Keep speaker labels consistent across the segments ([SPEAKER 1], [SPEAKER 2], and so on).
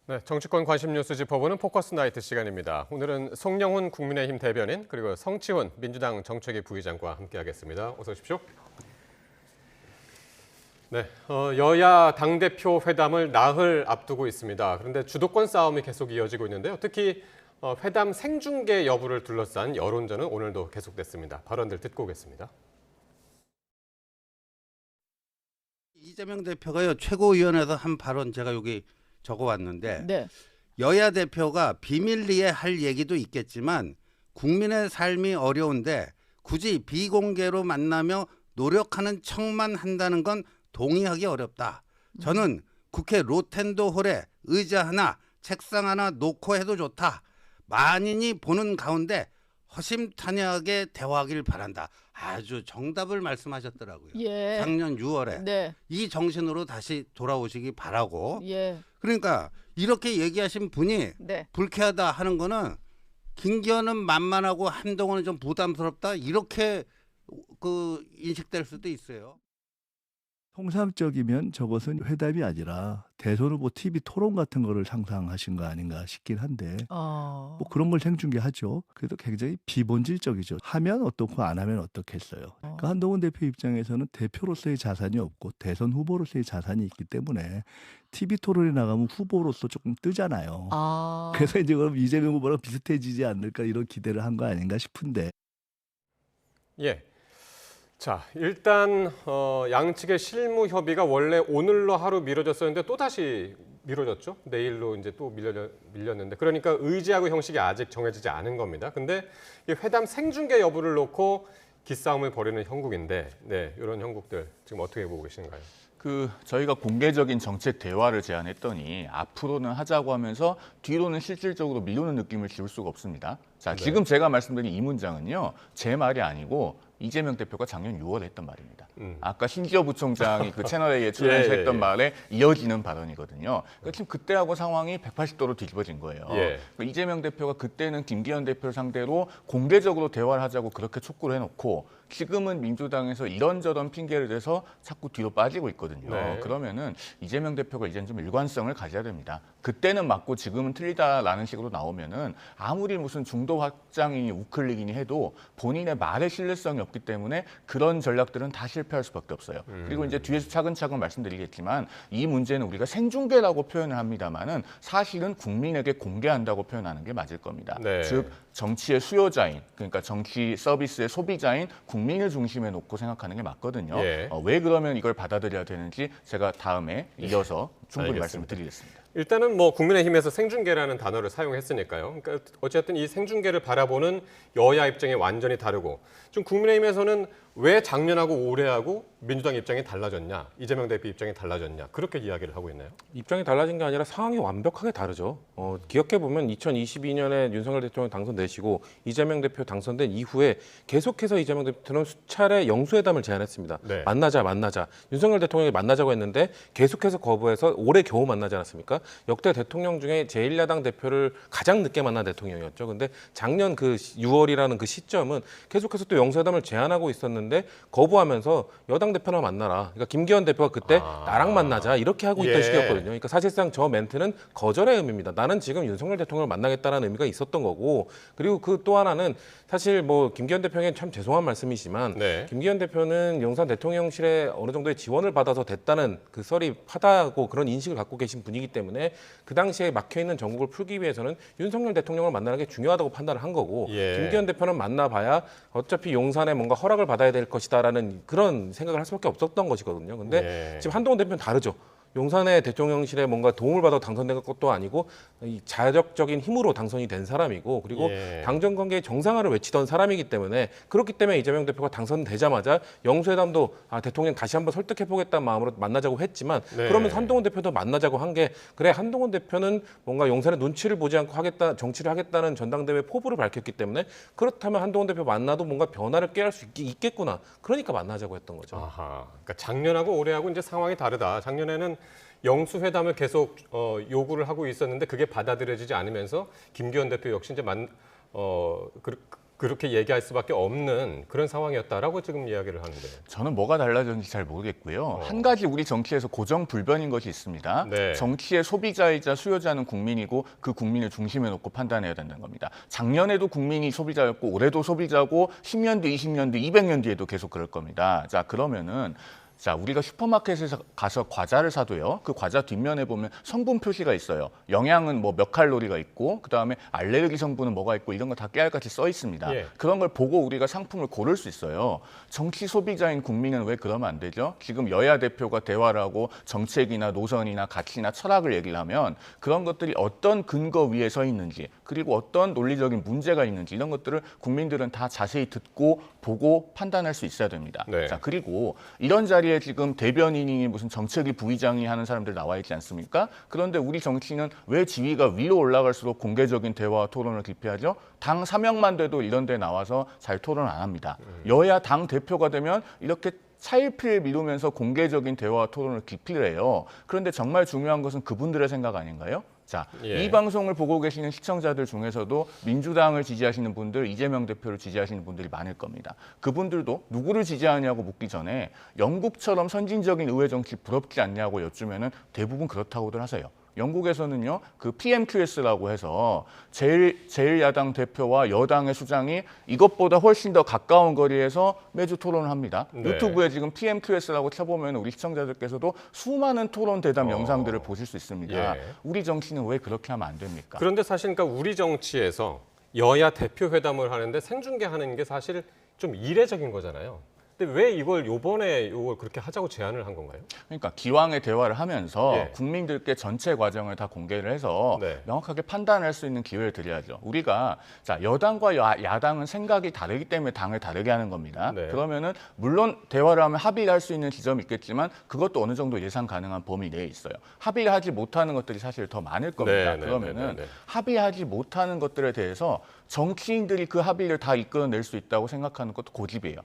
[SPEAKER 1] 네, 정치권 관심 뉴스 짚어보는 포커스 나이트 시간입니다. 오늘은 송영훈 국민의힘 대변인 그리고 성치훈 민주당 정책위 부의장과 함께하겠습니다. 어서 오십시오. 네, 여야 당대표 회담을 나흘 앞두고 있습니다. 그런데 주도권 싸움이 계속 이어지고 있는데요. 특히 회담 생중계 여부를 둘러싼 여론전은 오늘도 계속됐습니다. 발언들 듣고 오겠습니다.
[SPEAKER 2] 이재명 대표가요 최고위원회에서 한 발언 제가 여기 적어왔는데
[SPEAKER 3] 네.
[SPEAKER 2] 여야 대표가 비밀리에 할 얘기도 있겠지만 국민의 삶이 어려운데 굳이 비공개로 만나며 노력하는 척만 한다는 건 동의하기 어렵다. 저는 국회 로텐도 홀에 의자 하나 책상 하나 놓고 해도 좋다. 만인이 보는 가운데 허심탄회하게 대화하길 바란다. 아주 정답을 말씀하셨더라고요.
[SPEAKER 3] 예.
[SPEAKER 2] 작년 6월에.
[SPEAKER 3] 네.
[SPEAKER 2] 이 정신으로 다시 돌아오시기 바라고.
[SPEAKER 3] 예.
[SPEAKER 2] 그러니까 이렇게 얘기하신 분이
[SPEAKER 3] 네.
[SPEAKER 2] 불쾌하다 하는 거는 김기현은 만만하고 한동훈은 좀 부담스럽다 이렇게 인식될 수도 있어요.
[SPEAKER 4] 통상적이면 저것은 회담이 아니라 대선 후보 TV 토론 같은 거를 상상하신 거 아닌가 싶긴 한데 뭐 그런 걸 생중계하죠. 그래도 굉장히 비본질적이죠. 하면 어떻고 안 하면 어떻겠어요. 그러니까 한동훈 대표 입장에서는 대표로서의 자산이 없고 대선 후보로서의 자산이 있기 때문에 TV 토론에 나가면 후보로서 조금 뜨잖아요. 그래서 이제 그럼 이재명 후보랑 비슷해지지 않을까 이런 기대를 한 거 아닌가 싶은데.
[SPEAKER 1] 예. 자, 일단 양측의 실무 협의가 원래 오늘로 하루 미뤄졌었는데 또 다시 미뤄졌죠. 내일로 이제 또 밀렸는데 그러니까 의지하고 형식이 아직 정해지지 않은 겁니다. 근데 이 회담 생중계 여부를 놓고 기싸움을 벌이는 형국인데, 네, 이런 형국들 지금 어떻게 보고 계신가요?
[SPEAKER 5] 저희가 공개적인 정책 대화를 제안했더니 앞으로는 하자고 하면서 뒤로는 실질적으로 미루는 느낌을 지울 수가 없습니다. 자,
[SPEAKER 1] 네.
[SPEAKER 5] 지금 제가 말씀드린 이 문장은요, 제 말이 아니고 이재명 대표가 작년 6월에 했던 말입니다. 아까 신지어 부총장이 그 채널A에 출연해서
[SPEAKER 1] 예,
[SPEAKER 5] 했던
[SPEAKER 1] 예.
[SPEAKER 5] 말에 이어지는 발언이거든요. 그러니까 지금 그때하고 상황이 180도로 뒤집어진 거예요.
[SPEAKER 1] 예.
[SPEAKER 5] 그러니까 이재명 대표가 그때는 김기현 대표를 상대로 공개적으로 대화를 하자고 그렇게 촉구를 해놓고 지금은 민주당에서 이런저런 핑계를 대서 자꾸 뒤로 빠지고 있거든요.
[SPEAKER 1] 네.
[SPEAKER 5] 그러면은 이재명 대표가 이제는 좀 일관성을 가져야 됩니다. 그때는 맞고 지금은 틀리다라는 식으로 나오면은 아무리 무슨 중도 확장이니 우클릭이니 해도 본인의 말의 신뢰성이 없기 때문에 그런 전략들은 다 실패할 수밖에 없어요. 그리고 이제 뒤에서 차근차근 말씀드리겠지만 이 문제는 우리가 생중계라고 표현을 합니다만은 사실은 국민에게 공개한다고 표현하는 게 맞을 겁니다.
[SPEAKER 1] 네.
[SPEAKER 5] 즉 정치의 수요자인, 그러니까 정치 서비스의 소비자인 국민을 중심에 놓고 생각하는 게 맞거든요.
[SPEAKER 1] 예.
[SPEAKER 5] 왜 그러면 이걸 받아들여야 되는지 제가 다음에 이어서 충분히
[SPEAKER 1] 알겠습니다.
[SPEAKER 5] 말씀을 드리겠습니다.
[SPEAKER 1] 일단은 뭐 국민의힘에서 생중계라는 단어를 사용했으니까요. 그러니까 어쨌든 이 생중계를 바라보는 여야 입장이 완전히 다르고 지금 국민의힘에서는 왜 작년하고 올해하고 민주당 입장이 달라졌냐, 이재명 대표 입장이 달라졌냐 그렇게 이야기를 하고 있나요?
[SPEAKER 6] 입장이 달라진 게 아니라 상황이 완벽하게 다르죠. 기억해 보면 2022년에 윤석열 대통령 당선되시고 이재명 대표 당선된 이후에 계속해서 이재명 대표는 수차례 영수회담을 제안했습니다.
[SPEAKER 1] 네.
[SPEAKER 6] 만나자. 윤석열 대통령이 만나자고 했는데 계속해서 거부해서 올해 겨우 만나지 않았습니까? 역대 대통령 중에 제1야당 대표를 가장 늦게 만난 대통령이었죠. 근데 작년 그 6월이라는 그 시점은 계속해서 또 영수회담을 제안하고 있었는데 거부하면서 여당 대표나 만나라. 그러니까 김기현 대표가 그때 나랑 만나자 이렇게 하고 있던
[SPEAKER 1] 예.
[SPEAKER 6] 시기였거든요. 그러니까 사실상 저 멘트는 거절의 의미입니다. 나는 지금 윤석열 대통령을 만나겠다는 의미가 있었던 거고 그리고 그 또 하나는 사실 뭐 김기현 대표에게 참 죄송한 말씀이지만
[SPEAKER 1] 네.
[SPEAKER 6] 김기현 대표는 용산 대통령실에 어느 정도의 지원을 받아서 됐다는 그 썰이 하다고 그런 인식을 갖고 계신 분이기 때문에 그 당시에 막혀있는 전국을 풀기 위해서는 윤석열 대통령을 만나는 게 중요하다고 판단을 한 거고
[SPEAKER 1] 예.
[SPEAKER 6] 김기현 대표는 만나봐야 어차피 용산에 뭔가 허락을 받아야 될 것이다라는 그런 생각을 할 수밖에 없었던 것이거든요. 근데
[SPEAKER 1] 예.
[SPEAKER 6] 지금 한동훈 대표는 다르죠. 용산의 대통령실에 뭔가 도움을 받아 당선된 것도 아니고 이 자력적인 힘으로 당선이 된 사람이고 그리고
[SPEAKER 1] 예.
[SPEAKER 6] 당정 관계의 정상화를 외치던 사람이기 때문에 그렇기 때문에 이재명 대표가 당선되자마자 영수회담도 대통령 다시 한번 설득해보겠다는 마음으로 만나자고 했지만
[SPEAKER 1] 네.
[SPEAKER 6] 그러면서 한동훈 대표도 만나자고 한 게 그래 한동훈 대표는 뭔가 용산의 눈치를 보지 않고 정치를 하겠다는 전당대회 포부를 밝혔기 때문에 그렇다면 한동훈 대표 만나도 뭔가 변화를 꾀할 수 있겠구나. 그러니까 만나자고 했던 거죠.
[SPEAKER 1] 아하, 그러니까 작년하고 올해하고 이제 상황이 다르다. 작년에는 영수회담을 계속 요구를 하고 있었는데 그게 받아들여지지 않으면서 김기현 대표 역시 이제 그렇게 얘기할 수밖에 없는 그런 상황이었다라고 지금 이야기를 하는데.
[SPEAKER 5] 저는 뭐가 달라졌는지 잘 모르겠고요. 한 가지 우리 정치에서 고정불변인 것이 있습니다.
[SPEAKER 1] 네.
[SPEAKER 5] 정치의 소비자이자 수요자는 국민이고 그 국민을 중심에 놓고 판단해야 된다는 겁니다. 작년에도 국민이 소비자였고 올해도 소비자고 10년 뒤, 20년 뒤, 200년 뒤에도 계속 그럴 겁니다. 자, 그러면은 자, 우리가 슈퍼마켓에 가서 과자를 사도요. 그 과자 뒷면에 보면 성분 표시가 있어요. 영양은 뭐 몇 칼로리가 있고 그다음에 알레르기 성분은 뭐가 있고 이런 거 다 깨알같이 써 있습니다.
[SPEAKER 1] 예.
[SPEAKER 5] 그런 걸 보고 우리가 상품을 고를 수 있어요. 정치 소비자인 국민은 왜 그러면 안 되죠? 지금 여야 대표가 대화를 하고 정책이나 노선이나 가치나 철학을 얘기를 하면 그런 것들이 어떤 근거 위에 서 있는지 그리고 어떤 논리적인 문제가 있는지 이런 것들을 국민들은 다 자세히 듣고 보고 판단할 수 있어야 됩니다.
[SPEAKER 1] 네.
[SPEAKER 5] 자, 그리고 이런 자리에 지금 대변인이 무슨 정책위 부의장이 하는 사람들 나와 있지 않습니까? 그런데 우리 정치는 왜 지위가 위로 올라갈수록 공개적인 대화와 토론을 기피하죠? 당 사명만 돼도 이런 데 나와서 잘 토론 안 합니다. 여야 당 대표가 되면 이렇게 차일피일 미루면서 공개적인 대화와 토론을 기피를 해요. 그런데 정말 중요한 것은 그분들의 생각 아닌가요? 자,
[SPEAKER 1] 예.
[SPEAKER 5] 이 방송을 보고 계시는 시청자들 중에서도 민주당을 지지하시는 분들, 이재명 대표를 지지하시는 분들이 많을 겁니다. 그분들도 누구를 지지하냐고 묻기 전에 영국처럼 선진적인 의회 정치 부럽지 않냐고 여쭈면은 대부분 그렇다고들 하세요. 영국에서는요, 그 PMQS라고 해서 제일 야당 대표와 여당의 수장이 이것보다 훨씬 더 가까운 거리에서 매주 토론을 합니다.
[SPEAKER 1] 네.
[SPEAKER 5] 유튜브에 지금 PMQS라고 쳐보면 우리 시청자들께서도 수많은 토론 대담 영상들을 보실 수 있습니다.
[SPEAKER 1] 예.
[SPEAKER 5] 우리 정치는 왜 그렇게 하면 안 됩니까?
[SPEAKER 1] 그런데 사실 그러니까 우리 정치에서 여야 대표 회담을 하는데 생중계하는 게 사실 좀 이례적인 거잖아요. 근데 왜 이걸 그렇게 하자고 제안을 한 건가요?
[SPEAKER 5] 그러니까 기왕의 대화를 하면서
[SPEAKER 1] 예.
[SPEAKER 5] 국민들께 전체 과정을 다 공개를 해서
[SPEAKER 1] 네.
[SPEAKER 5] 명확하게 판단할 수 있는 기회를 드려야죠. 우리가 자 여당과 야당은 생각이 다르기 때문에 당을 다르게 하는 겁니다.
[SPEAKER 1] 네.
[SPEAKER 5] 그러면은 물론 대화를 하면 합의를 할 수 있는 지점이 있겠지만 그것도 어느 정도 예상 가능한 범위 내에 있어요. 합의를 하지 못하는 것들이 사실 더 많을 겁니다.
[SPEAKER 1] 네, 네,
[SPEAKER 5] 그러면은
[SPEAKER 1] 네, 네.
[SPEAKER 5] 합의하지 못하는 것들에 대해서 정치인들이 그 합의를 다 이끌어낼 수 있다고 생각하는 것도 고집이에요.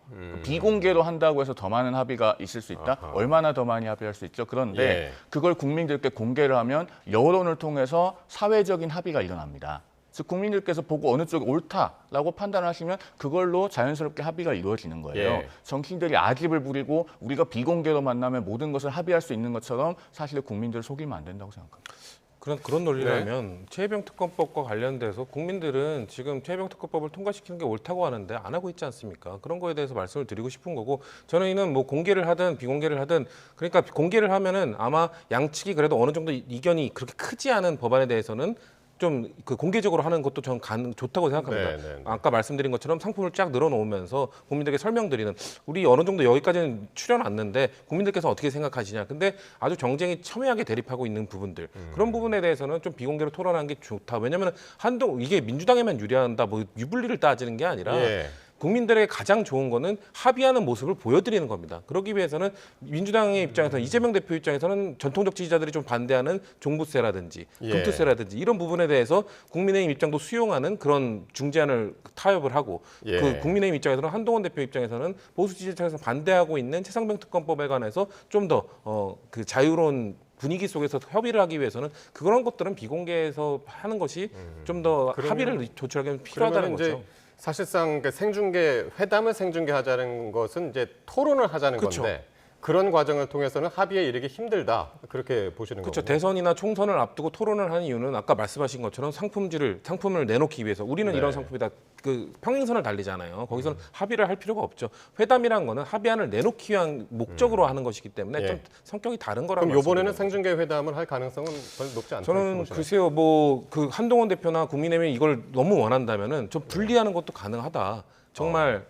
[SPEAKER 5] 비공개로 한다고 해서 더 많은 합의가 있을 수 있다?
[SPEAKER 1] 아하.
[SPEAKER 5] 얼마나 더 많이 합의할 수 있죠? 그런데
[SPEAKER 1] 예.
[SPEAKER 5] 그걸 국민들께 공개를 하면 여론을 통해서 사회적인 합의가 일어납니다. 즉 국민들께서 보고 어느 쪽이 옳다라고 판단하시면 그걸로 자연스럽게 합의가 이루어지는 거예요.
[SPEAKER 1] 예.
[SPEAKER 5] 정치인들이 아집을 부리고 우리가 비공개로 만나면 모든 것을 합의할 수 있는 것처럼 사실 국민들을 속이면 안 된다고 생각합니다.
[SPEAKER 6] 그런 논리라면 최혜병 특검법과 관련돼서 국민들은 지금 최혜병 특검법을 통과시키는 게 옳다고 하는데 안 하고 있지 않습니까? 그런 거에 대해서 말씀을 드리고 싶은 거고 저는 뭐 공개를 하든 비공개를 하든 그러니까 공개를 하면은 아마 양측이 그래도 어느 정도 이견이 그렇게 크지 않은 법안에 대해서는 좀 그 공개적으로 하는 것도 저는 좋다고 생각합니다.
[SPEAKER 1] 네, 네, 네.
[SPEAKER 6] 아까 말씀드린 것처럼 상품을 쫙 늘어놓으면서 국민들에게 설명드리는 우리 어느 정도 여기까지는 추려 놨는데 국민들께서 어떻게 생각하시냐. 근데 아주 정쟁이 첨예하게 대립하고 있는 부분들 그런 부분에 대해서는 좀 비공개로 토론하는 게 좋다. 왜냐하면 이게 민주당에만 유리한다. 뭐 유불리를 따지는 게 아니라
[SPEAKER 1] 예.
[SPEAKER 6] 국민들에게 가장 좋은 거는 합의하는 모습을 보여드리는 겁니다. 그러기 위해서는 민주당의 입장에서는 이재명 대표 입장에서는 전통적 지지자들이 좀 반대하는 종부세라든지
[SPEAKER 1] 예.
[SPEAKER 6] 금투세라든지 이런 부분에 대해서 국민의힘 입장도 수용하는 그런 중재안을 타협을 하고
[SPEAKER 1] 예.
[SPEAKER 6] 그 국민의힘 입장에서는 한동훈 대표 입장에서는 보수 지지층에서 반대하고 있는 최상병 특검법에 관해서 좀 더 그 자유로운 분위기 속에서 협의를 하기 위해서는 그런 것들은 비공개에서 하는 것이 좀 더
[SPEAKER 1] 그러면-
[SPEAKER 6] 합의를 조출하기 필요하다는
[SPEAKER 1] 그러면
[SPEAKER 6] 거죠.
[SPEAKER 1] 사실상 그 회담을 생중계하자는 것은 이제 토론을 하자는
[SPEAKER 6] 그쵸.
[SPEAKER 1] 건데 그런 과정을 통해서는 합의에 이르기 힘들다 그렇게 보시는
[SPEAKER 6] 그렇죠.
[SPEAKER 1] 거죠.
[SPEAKER 6] 대선이나 총선을 앞두고 토론을 하는 이유는 아까 말씀하신 것처럼 상품을 내놓기 위해서 우리는
[SPEAKER 1] 네.
[SPEAKER 6] 이런 상품이다. 그 평행선을 달리잖아요. 거기서는 합의를 할 필요가 없죠. 회담이란 거는 합의안을 내놓기 위한 목적으로 하는 것이기 때문에
[SPEAKER 1] 예.
[SPEAKER 6] 좀 성격이 다른 거라고.
[SPEAKER 1] 그럼 이번에는
[SPEAKER 6] 말씀드리는 거죠.
[SPEAKER 1] 생중계 회담을 할 가능성은 별로 높지 않다고
[SPEAKER 6] 저는
[SPEAKER 1] 보시나요?
[SPEAKER 6] 글쎄요, 뭐 그 한동훈 대표나 국민의힘이 이걸 너무 원한다면은 좀 분리하는 것도 가능하다. 정말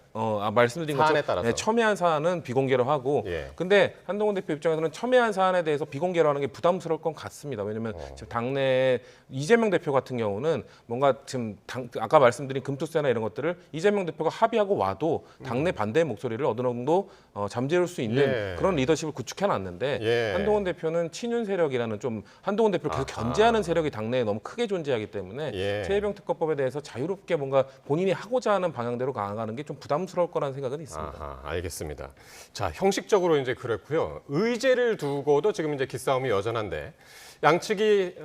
[SPEAKER 6] 말씀드린
[SPEAKER 1] 사안에
[SPEAKER 6] 것처럼
[SPEAKER 1] 따라서.
[SPEAKER 6] 첨예한 사안은 비공개로 하고
[SPEAKER 1] 예.
[SPEAKER 6] 근데 한동훈 대표 입장에서는 첨예한 사안에 대해서 비공개로 하는 게 부담스러울 것 같습니다. 왜냐하면 지금 당내 이재명 대표 같은 경우는 뭔가 지금 아까 말씀드린 금투세나 이런 것들을 이재명 대표가 합의하고 와도 당내 반대의 목소리를 어느 정도 잠재울 수 있는
[SPEAKER 1] 예.
[SPEAKER 6] 그런 리더십을 구축해놨는데
[SPEAKER 1] 예.
[SPEAKER 6] 한동훈 대표는 친윤 세력이라는 좀 한동훈 대표를 계속
[SPEAKER 1] 아하.
[SPEAKER 6] 견제하는 세력이 당내에 너무 크게 존재하기 때문에
[SPEAKER 1] 예.
[SPEAKER 6] 최혜병 특검법에 대해서 자유롭게 뭔가 본인이 하고자 하는 방향대로 나아가는 게 좀 부담 부담스러울 거라는 생각은 있습니다.
[SPEAKER 1] 아하, 알겠습니다. 자, 형식적으로 이제 그렇고요. 의제를 두고도 지금 이제 기싸움이 여전한데 양측이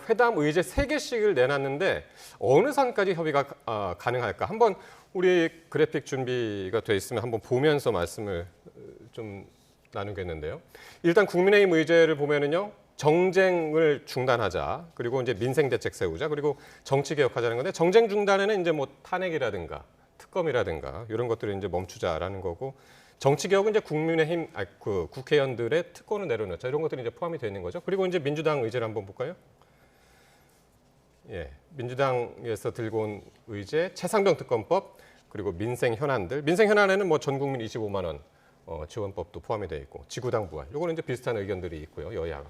[SPEAKER 1] 회담 의제 3개씩을 내놨는데 어느 선까지 협의가 가능할까? 한번 우리 그래픽 준비가 돼 있으면 한번 보면서 말씀을 좀 나누겠는데요. 일단 국민의힘 의제를 보면은요. 정쟁을 중단하자. 그리고 이제 민생 대책 세우자. 그리고 정치 개혁하자는 건데 정쟁 중단에는 이제 뭐 탄핵이라든가 특검이라든가 이런 것들을 이제 멈추자라는 거고 정치 개혁은 이제 국민의힘 그 국회의원들의 특권을 내려놓자 이런 것들이 이제 포함이 되어 있는 거죠. 그리고 이제 민주당 의제를 한번 볼까요? 예, 민주당에서 들고 온 의제 최상병 특검법 그리고 민생 현안들. 민생 현안에는 뭐 전 국민 25만 원 지원법도 포함이 되어 있고 지구당 부활. 요거는 이제 비슷한 의견들이 있고요. 여야가.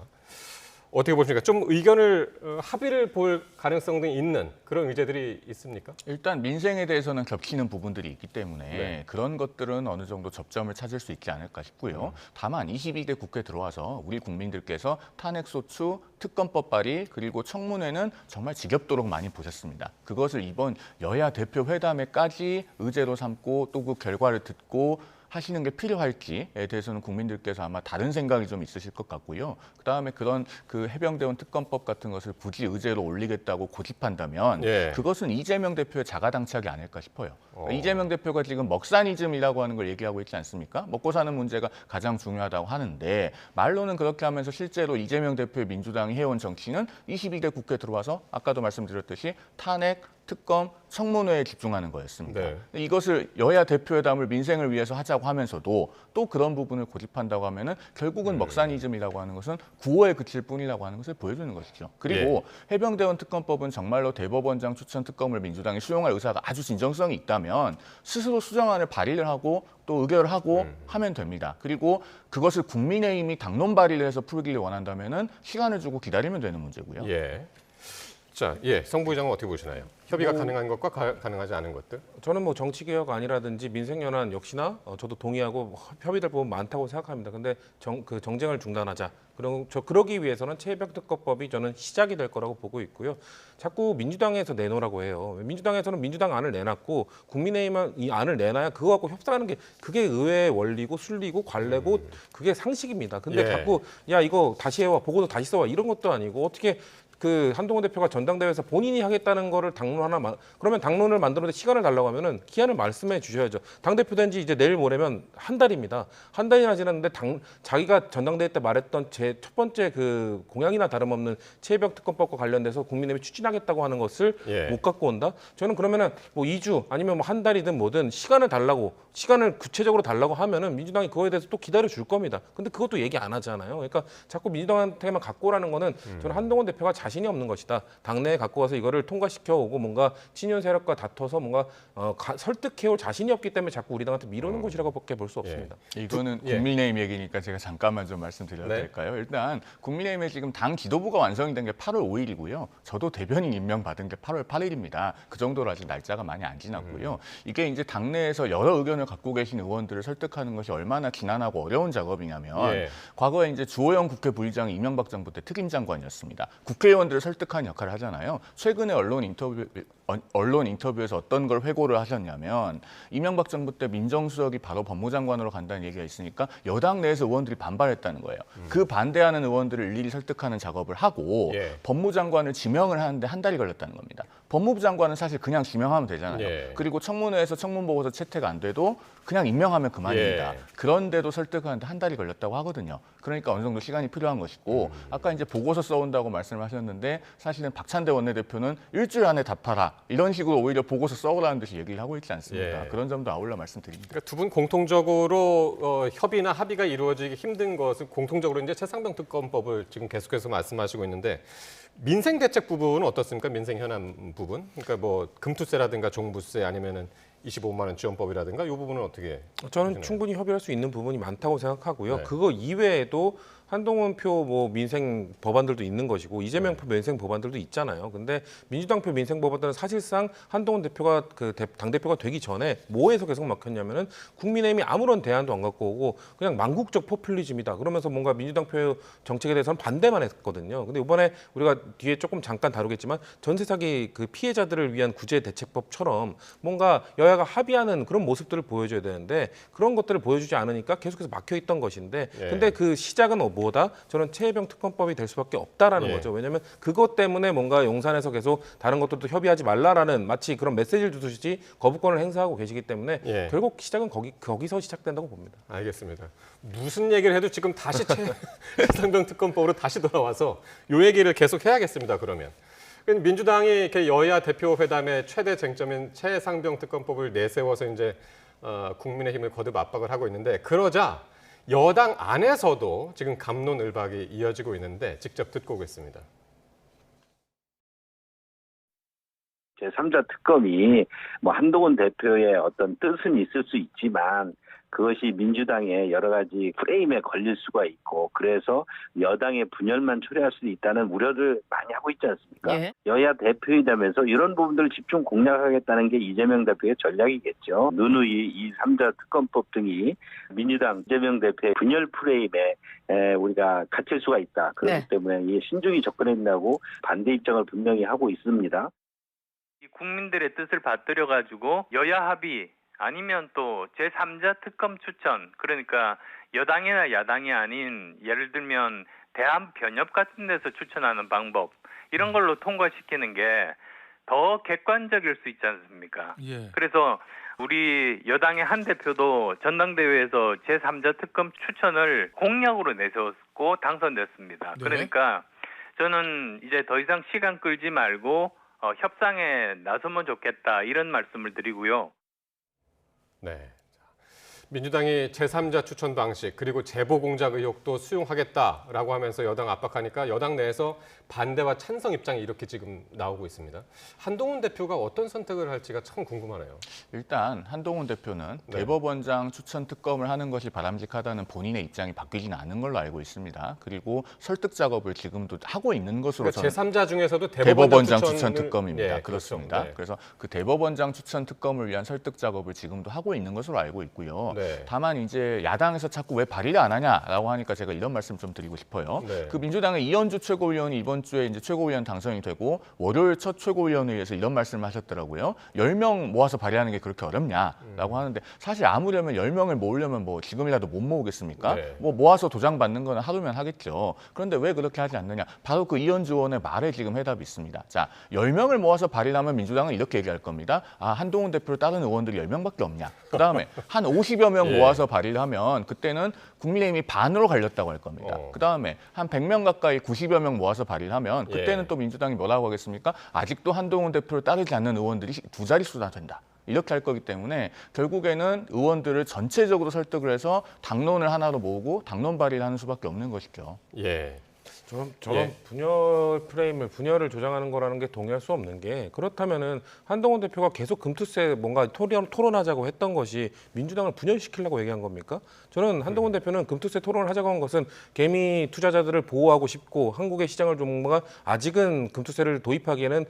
[SPEAKER 1] 어떻게 보십니까? 좀 의견을 합의를 볼 가능성이 있는 그런 의제들이 있습니까?
[SPEAKER 5] 일단 민생에 대해서는 겹치는 부분들이 있기 때문에
[SPEAKER 1] 네.
[SPEAKER 5] 그런 것들은 어느 정도 접점을 찾을 수 있지 않을까 싶고요. 다만 22대 국회 들어와서 우리 국민들께서 탄핵소추, 특검법 발의 그리고 청문회는 정말 지겹도록 많이 보셨습니다. 그것을 이번 여야 대표 회담에까지 의제로 삼고 또 그 결과를 듣고 하시는 게 필요할지에 대해서는 국민들께서 아마 다른 생각이 좀 있으실 것 같고요. 그다음에 그런 그 해병대원 특검법 같은 것을 굳이 의제로 올리겠다고 고집한다면
[SPEAKER 1] 예.
[SPEAKER 5] 그것은 이재명 대표의 자가당착이 아닐까 싶어요. 이재명 대표가 지금 먹사니즘이라고 하는 걸 얘기하고 있지 않습니까? 먹고 사는 문제가 가장 중요하다고 하는데 말로는 그렇게 하면서 실제로 이재명 대표의 민주당이 해온 정치는 22대 국회 들어와서 아까도 말씀드렸듯이 탄핵, 특검, 청문회에 집중하는 거였습니다.
[SPEAKER 1] 네.
[SPEAKER 5] 이것을 여야 대표회담을 민생을 위해서 하자고 하면서도 또 그런 부분을 고집한다고 하면은 결국은 먹사니즘이라고 하는 것은 구호에 그칠 뿐이라고 하는 것을 보여주는 것이죠. 그리고 해병대원 특검법은 정말로 대법원장 추천 특검을 민주당이 수용할 의사가 아주 진정성이 있다면 스스로 수정안을 발의를 하고 또 의결을 하고 하면 됩니다. 그리고 그것을 국민의힘이 당론 발의를 해서 풀기를 원한다면은 시간을 주고 기다리면 되는 문제고요.
[SPEAKER 1] 예. 자, 예, 성 부의장은 어떻게 보시나요? 협의가 가능한 것과 가능하지 않은 것들?
[SPEAKER 6] 저는 뭐 정치 개혁 아니라든지 민생 현안 역시나 저도 동의하고 협의될 부분 많다고 생각합니다. 근데 그 정쟁을 중단하자. 그러기 위해서는 최병특검법이 저는 시작이 될 거라고 보고 있고요. 자꾸 민주당에서 내놓으라고 해요. 민주당에서는 민주당 안을 내놨고 국민의힘은 이 안을 내놔야 그거 갖고 협상하는 게 그게 의회의 원리고 순리고 관례고 그게 상식입니다. 근데
[SPEAKER 1] 예.
[SPEAKER 6] 자꾸 야 이거 다시 해와 보고서 다시 써와 이런 것도 아니고 어떻게 그 한동훈 대표가 전당대회에서 본인이 하겠다는 거를 당론 하나 그러면 당론을 만들어서 시간을 달라고 하면은 기한을 말씀해 주셔야죠. 당 대표 된 지 이제 내일 모레면 한 달입니다. 한 달이나 지났는데 자기가 전당대회 때 말했던 제 첫 번째 그 공약이나 다름없는 최혜병 특검법과 관련돼서 국민의힘이 추진하겠다고 하는 것을
[SPEAKER 1] 예.
[SPEAKER 6] 못 갖고 온다. 저는 그러면은 뭐 2주 아니면 뭐 한 달이든 뭐든 시간을 구체적으로 달라고 하면은 민주당이 그거에 대해서 또 기다려 줄 겁니다. 근데 그것도 얘기 안 하잖아요. 그러니까 자꾸 민주당한테만 갖고 오라는 거는 저는 한동훈 대표가 자신이 없는 것이다. 당내에 갖고 와서 이거를 통과시켜 오고 뭔가 친윤 세력과 다퉈서 뭔가 설득해올 자신이 없기 때문에 자꾸 우리 당한테 미루는 것이라고밖에 볼 수 없습니다.
[SPEAKER 5] 이거는
[SPEAKER 1] 예.
[SPEAKER 5] 국민의힘 얘기니까 제가 잠깐만 좀 말씀드려도
[SPEAKER 1] 네.
[SPEAKER 5] 될까요? 일단 국민의힘의 지금 당 지도부가 완성이 된 게 8월 5일이고요. 저도 대변인 임명받은 게 8월 8일입니다. 그 정도로 아직 날짜가 많이 안 지났고요. 이게 이제 당내에서 여러 의견을 갖고 계신 의원들을 설득하는 것이 얼마나 지난하고 어려운 작업이냐면
[SPEAKER 1] 예.
[SPEAKER 5] 과거에 이제 주호영 국회 부의장이 이명박 정부 때 특임 장관이었습니다. 국회의원들을 설득하는 역할을 하잖아요. 최근에 언론 인터뷰에서 어떤 걸 회고를 하셨냐면 이명박 정부 때 민정수석이 바로 법무장관으로 간다는 얘기가 있으니까 여당 내에서 의원들이 반발했다는 거예요. 그 반대하는 의원들을 일일이 설득하는 작업을 하고
[SPEAKER 1] 예.
[SPEAKER 5] 법무장관을 지명을 하는데 한 달이 걸렸다는 겁니다. 법무부 장관은 사실 그냥 지명하면 되잖아요.
[SPEAKER 1] 예.
[SPEAKER 5] 그리고 청문회에서 청문보고서 채택 안 돼도 그냥 임명하면 그만입니다.
[SPEAKER 1] 예.
[SPEAKER 5] 그런데도 설득하는데 한 달이 걸렸다고 하거든요. 그러니까 어느 정도 시간이 필요한 것이고 아까 이제 보고서 써온다고 말씀하셨는데 사실은 박찬대 원내대표는 일주일 안에 답하라 이런 식으로 오히려 보고서 써오라는 듯이 얘기를 하고 있지 않습니까?
[SPEAKER 1] 예.
[SPEAKER 5] 그런 점도 아울러 말씀드립니다.
[SPEAKER 1] 그러니까 두 분 공통적으로 협의나 합의가 이루어지기 힘든 것은 공통적으로 이제 최상병 특검법을 지금 계속해서 말씀하시고 있는데 민생 대책 부분은 어떻습니까? 민생 현안 부분? 그러니까 뭐 금투세라든가 종부세 아니면은 25만 원 지원법이라든가 이 부분은 어떻게
[SPEAKER 6] 저는
[SPEAKER 1] 보시나요?
[SPEAKER 6] 충분히 협의할 수 있는 부분이 많다고 생각하고요.
[SPEAKER 1] 네.
[SPEAKER 6] 그거 이외에도 한동훈 표 뭐 민생 법안들도 있는 것이고 이재명 표 민생 법안들도 있잖아요. 근데 민주당 표 민생 법안들은 사실상 한동훈 대표가 당 대표가 되기 전에 뭐에서 계속 막혔냐면은 국민의힘이 아무런 대안도 안 갖고 오고 그냥 망국적 포퓰리즘이다. 그러면서 뭔가 민주당 표 정책에 대해서는 반대만 했거든요. 근데 이번에 우리가 뒤에 조금 잠깐 다루겠지만 전세 사기 그 피해자들을 위한 구제 대책법처럼 뭔가 여야가 합의하는 그런 모습들을 보여줘야 되는데 그런 것들을 보여주지 않으니까 계속해서 막혀 있던 것인데 근데 그 시작은 뭐다? 저는 최혜병 특검법이 될 수밖에 없다라는 거죠. 왜냐하면 그것 때문에 뭔가 용산에서 계속 다른 것들도 협의하지 말라라는 마치 그런 메시지를 주듯이 거부권을 행사하고 계시기 때문에 결국 시작은 거기서 시작된다고 봅니다.
[SPEAKER 1] 알겠습니다. 무슨 얘기를 해도 지금 다시 최상병 특검법으로 다시 돌아와서 요 얘기를 계속 해야겠습니다. 그러면 민주당이 이렇게 여야 대표 회담의 최대 쟁점인 최상병 특검법을 내세워서 이제 국민의힘을 거듭 압박을 하고 있는데 그러자 여당 안에서도 지금 갑론을박이 이어지고 있는데 직접 듣고 오겠습니다.
[SPEAKER 3] 제3자 특검이 뭐 한동훈 대표의 어떤 뜻은 있을 수 있지만 그것이 민주당의 여러 가지 프레임에 걸릴 수가 있고 그래서 여당의 분열만 초래할 수도 있다는 우려를 많이 하고 있지 않습니까?
[SPEAKER 7] 예.
[SPEAKER 3] 여야 대표회담에서 이런 부분들을 집중 공략하겠다는 게 이재명 대표의 전략이겠죠. 누누이 이 3자 특검법 등이 민주당 이재명 대표의 분열 프레임에 우리가 갇힐 수가 있다. 그렇기 때문에 이 신중히 접근해야 된다고 반대 입장을 분명히 하고 있습니다.
[SPEAKER 8] 국민들의 뜻을 받들여 가지고 여야 합의 아니면 또 제3자 특검 추천 그러니까 여당이나 야당이 아닌 예를 들면 대한변협 같은 데서 추천하는 방법 이런 걸로 통과시키는 게 더 객관적일 수 있지 않습니까?
[SPEAKER 7] 예.
[SPEAKER 8] 그래서 우리 여당의 한 대표도 전당대회에서 제3자 특검 추천을 공약으로 내세웠고 당선됐습니다.
[SPEAKER 7] 네.
[SPEAKER 8] 그러니까 저는 이제 더 이상 시간 끌지 말고 협상에 나서면 좋겠다 이런 말씀을 드리고요.
[SPEAKER 1] 네. 민주당이 제3자 추천 방식 그리고 제보 공작 의혹도 수용하겠다라고 하면서 여당 압박하니까 여당 내에서 반대와 찬성 입장이 이렇게 지금 나오고 있습니다. 한동훈 대표가 어떤 선택을 할지가 참 궁금하네요.
[SPEAKER 5] 일단 한동훈 대표는 대법원장 추천 특검을 하는 것이 바람직하다는 본인의 입장이 바뀌지는 않은 걸로 알고 있습니다. 그리고 설득 작업을 지금도 하고 있는 것으로
[SPEAKER 1] 그러니까
[SPEAKER 5] 저는
[SPEAKER 1] 제3자 중에서도
[SPEAKER 5] 대법원장
[SPEAKER 1] 추천을...
[SPEAKER 5] 추천 특검입니다.
[SPEAKER 1] 예,
[SPEAKER 5] 그렇습니다.
[SPEAKER 1] 그렇죠. 네.
[SPEAKER 5] 그래서 그 대법원장 추천 특검을 위한 설득 작업을 지금도 하고 있는 것으로 알고 있고요.
[SPEAKER 1] 네.
[SPEAKER 5] 다만 이제 야당에서 자꾸 왜 발의를 안 하냐라고 하니까 제가 이런 말씀 좀 드리고 싶어요.
[SPEAKER 1] 네.
[SPEAKER 5] 그 민주당의 이현주 최고위원이 이번 주에 이제 최고위원 당선이 되고 월요일 첫 최고위원회에서 이런 말씀을 하셨더라고요. 10명 모아서 발의하는 게 그렇게 어렵냐라고 하는데 사실 아무려면 10명을 모으려면 뭐 지금이라도 못 모으겠습니까?
[SPEAKER 1] 네.
[SPEAKER 5] 뭐 모아서 도장 받는 거는 하루면 하겠죠. 그런데 왜 그렇게 하지 않느냐? 바로 그 이현주 의원의 말에 지금 해답이 있습니다. 자, 10명을 모아서 발의를 하면 민주당은 이렇게 얘기할 겁니다. 아, 한동훈 대표를 따르는 의원들이 10명밖에 없냐? 그다음에 한 50여 명 모아서 발의를 하면 그때는 국민의힘이 반으로 갈렸다고 할 겁니다. 그다음에 한 100명 가까이 90여 명 모아서 발의를 하면 그때는 또 민주당이 뭐라고 하겠습니까? 아직도 한동훈 대표를 따르지 않는 의원들이 두 자릿수나 된다. 이렇게 할 거기 때문에 결국에는 의원들을 전체적으로 설득을 해서 당론을 하나로 모으고 당론 발의를 하는 수밖에 없는 것이죠.
[SPEAKER 1] 예.
[SPEAKER 6] 저런 분열을 조장하는 거라는 게 동의할 수 없는 게 그렇다면은 한동훈 대표가 계속 금투세 뭔가 토론하자고 했던 것이 민주당을 분열시키려고 얘기한 겁니까? 저는 한동훈 대표는 금투세 토론을 하자고 한 것은 개미 투자자들을 보호하고 싶고 한국의 시장을 좀 뭔가 아직은 금투세를 도입하기에는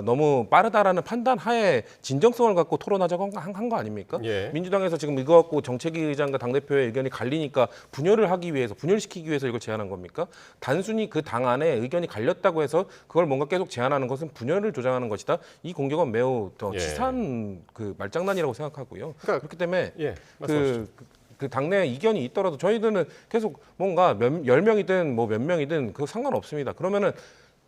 [SPEAKER 6] 너무 빠르다라는 판단 하에 진정성을 갖고 토론하자고 한 거 아닙니까?
[SPEAKER 1] 예.
[SPEAKER 6] 민주당에서 지금 이거 갖고 정책위 의장과 당대표의 의견이 갈리니까 분열시키기 위해서 이걸 제안한 겁니까? 단순히 그 당 안에 의견이 갈렸다고 해서 그걸 뭔가 계속 제안하는 것은 분열을 조장하는 것이다. 이 공격은 매우 더 치사한 그 말장난이라고 생각하고요.
[SPEAKER 1] 그러니까,
[SPEAKER 6] 그렇기 때문에
[SPEAKER 1] 말씀하시죠.
[SPEAKER 6] 그 당내 이견이 있더라도 저희들은 계속 뭔가 10명이든 뭐 몇 명이든 그거 상관없습니다. 그러면은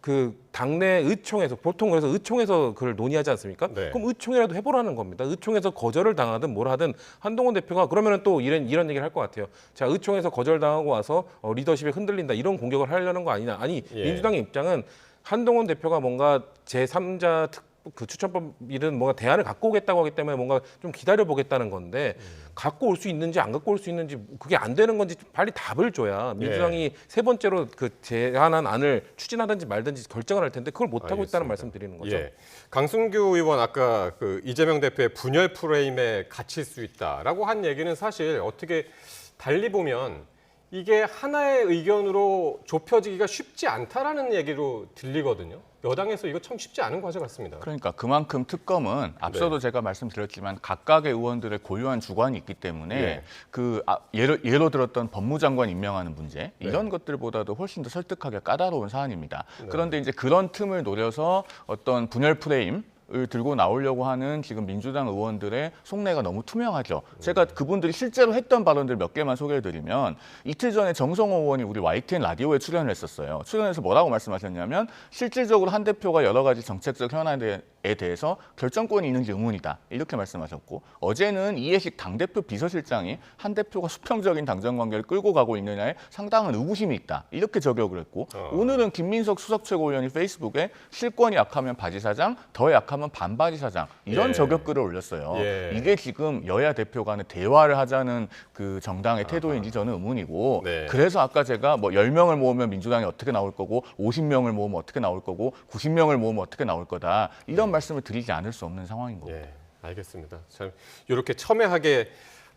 [SPEAKER 6] 그 당내 의총에서 보통 그래서 의총에서 그걸 논의하지 않습니까?
[SPEAKER 1] 네.
[SPEAKER 6] 그럼 의총이라도 해보라는 겁니다. 의총에서 거절을 당하든 뭘 하든 한동훈 대표가 그러면은 또 이런 얘기를 할 것 같아요. 자, 의총에서 거절당하고 와서 리더십이 흔들린다 이런 공격을 하려는 거 아니냐? 아니 민주당의 입장은 한동훈 대표가 뭔가 제3자 그 추천법이든 뭔가 대안을 갖고 오겠다고 하기 때문에 뭔가 좀 기다려 보겠다는 건데 갖고 올 수 있는지 안 갖고 올 수 있는지 그게 안 되는 건지 빨리 답을 줘야 민주당이 세 번째로 그 제안한 안을 추진하든지 말든지 결정을 할 텐데 그걸 못 하고 있다는 말씀 드리는 거죠.
[SPEAKER 1] 예. 강승규 의원 아까 그 이재명 대표의 분열 프레임에 갇힐 수 있다라고 한 얘기는 사실 어떻게 달리 보면 이게 하나의 의견으로 좁혀지기가 쉽지 않다라는 얘기로 들리거든요. 여당에서 이거 참 쉽지 않은 과제 같습니다.
[SPEAKER 5] 그러니까 그만큼 특검은 앞서도
[SPEAKER 1] 네.
[SPEAKER 5] 제가 말씀드렸지만 각각의 의원들의 고유한 주관이 있기 때문에
[SPEAKER 1] 네.
[SPEAKER 5] 예로 들었던 법무장관 임명하는 문제 이런
[SPEAKER 1] 네.
[SPEAKER 5] 것들보다도 훨씬 더 설득하기 까다로운 사안입니다.
[SPEAKER 1] 네.
[SPEAKER 5] 그런데 이제 그런 틈을 노려서 어떤 분열 프레임 을 들고 나오려고 하는 지금 민주당 의원들의 속내가 너무 투명하죠. 제가 그분들이 실제로 했던 발언들 몇 개만 소개해드리면 이틀 전에 정성호 의원이 우리 YTN 라디오에 출연을 했었어요. 출연해서 뭐라고 말씀하셨냐면 실질적으로 한 대표가 여러 가지 정책적 현안에 대해서 결정권이 있는지 의문이다. 이렇게 말씀하셨고 어제는 이해식 당대표 비서실장이 한 대표가 수평적인 당정 관계를 끌고 가고 있느냐에 상당한 의구심이 있다. 이렇게 저격을 했고 오늘은 김민석 수석 최고위원이 페이스북에 실권이 약하면 바지 사장, 더 약하면 반바지 사장 이런
[SPEAKER 1] 예.
[SPEAKER 5] 저격글을 올렸어요.
[SPEAKER 1] 예.
[SPEAKER 5] 이게 지금 여야 대표 간의 대화를 하자는 그 정당의 태도인지 저는 의문이고
[SPEAKER 1] 네.
[SPEAKER 5] 그래서 아까 제가 뭐 10명을 모으면 민주당이 어떻게 나올 거고 50명을 모으면 어떻게 나올 거고 90명을 모으면 어떻게 나올 거다 이런 말씀을 드리지 않을 수 없는 상황인 겁니다.
[SPEAKER 1] 예, 알겠습니다. 참 이렇게 첨예하게